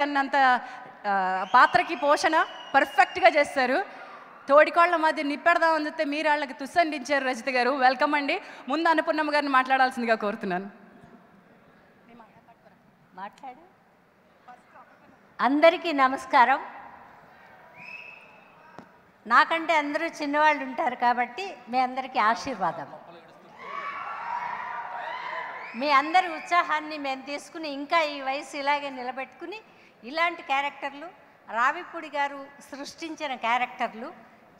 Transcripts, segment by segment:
అన్నంత పాత్రకి పోషణ పర్ఫెక్ట్గా చేస్తారు. తోడికోళ్ల మధ్య నిప్పెడదామని చెప్తే మీరు వాళ్ళకి తుస్సండించారు. రజిత గారు వెల్కమ్ అండి. ముందు అనుపూర్ణమ్మ గారిని మాట్లాడాల్సిందిగా కోరుతున్నాను. మాట్లాడు. అందరికీ నమస్కారం. నాకంటే అందరూ చిన్నవాళ్ళు ఉంటారు కాబట్టి మీ అందరికీ ఆశీర్వాదం. మీ అందరి ఉత్సాహాన్ని మేము తీసుకుని ఇంకా ఈ వయసు ఇలాగే నిలబెట్టుకుని ఇలాంటి క్యారెక్టర్లు రావిపూడి గారు సృష్టించిన క్యారెక్టర్లు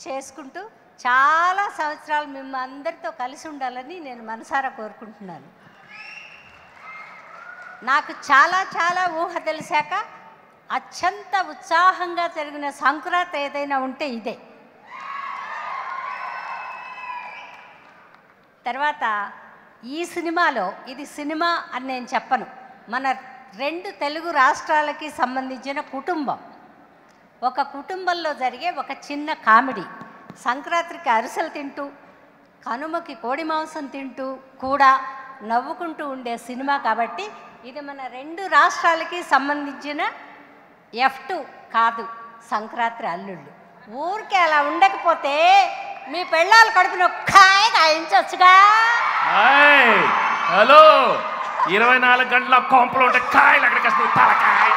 చేసుకుంటూ చాలా సంవత్సరాలు మేము అందరితో కలిసి ఉండాలని నేను మనసారా కోరుకుంటున్నాను. నాకు చాలా చాలా ఊహ తెలిసాక అత్యంత ఉత్సాహంగా జరిగిన సంక్రాంతి ఏదైనా ఉంటే ఇదే. తర్వాత ఈ సినిమాలో ఇది సినిమా అని నేను చెప్పను. మన 2 తెలుగు రాష్ట్రాలకి సంబంధించిన కుటుంబం, ఒక కుటుంబంలో జరిగే ఒక చిన్న కామెడీ. సంక్రాంతికి అరిసెలు తింటూ కనుమకి కోడి మాంసం తింటూ కూడా నవ్వుకుంటూ ఉండే సినిమా కాబట్టి ఇది మన 2 రాష్ట్రాలకి సంబంధించిన F2 కాదు సంక్రాంతి అల్లుళ్ళు. ఊరికే అలా ఉండకపోతే మీ పెళ్ళాలు కడుపున కాయ కాయించవచ్చుగా. హలో, 24 గంటల కొంపలు ఉంటే కాయలు అక్కడికి వస్తుంది. తలకాయ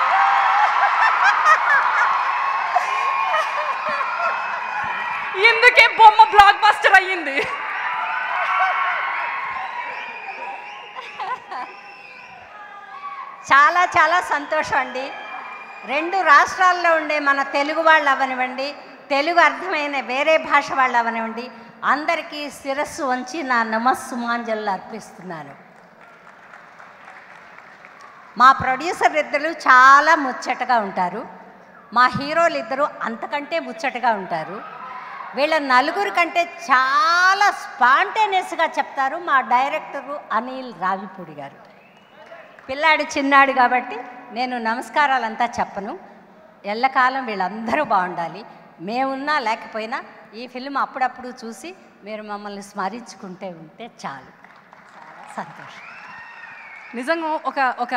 ఇందుకే బొమ్మ బ్లాక్ బస్టర్ అయ్యింది. చాలా చాలా సంతోషం అండి. 2 రాష్ట్రాల్లో ఉండే మన తెలుగు వాళ్ళు అవనివ్వండి, తెలుగు అర్థమైన వేరే భాష వాళ్ళు అవనివ్వండి, అందరికీ శిరస్సు వంచి నా నమస్సుమాంజలు అర్పిస్తున్నాను. మా ప్రొడ్యూసర్ ఇద్దరు చాలా ముచ్చటగా ఉంటారు. మా హీరోలు ఇద్దరు అంతకంటే ముచ్చటగా ఉంటారు. వీళ్ళ 4 కంటే చాలా స్పాంటేనియస్గా చెప్తారు మా డైరెక్టరు అనిల్ రావిపూడి గారు. పిల్లాడు చిన్నాడు కాబట్టి నేను నమస్కారాలంతా చెప్పను. ఎల్లకాలం వీళ్ళందరూ బాగుండాలి. మేమున్నా లేకపోయినా ఈ ఫిల్మ్ అప్పుడప్పుడు చూసి మీరు మమ్మల్ని స్మరించుకుంటే ఉంటే చాలు. సంతోషం. నిజంగా ఒక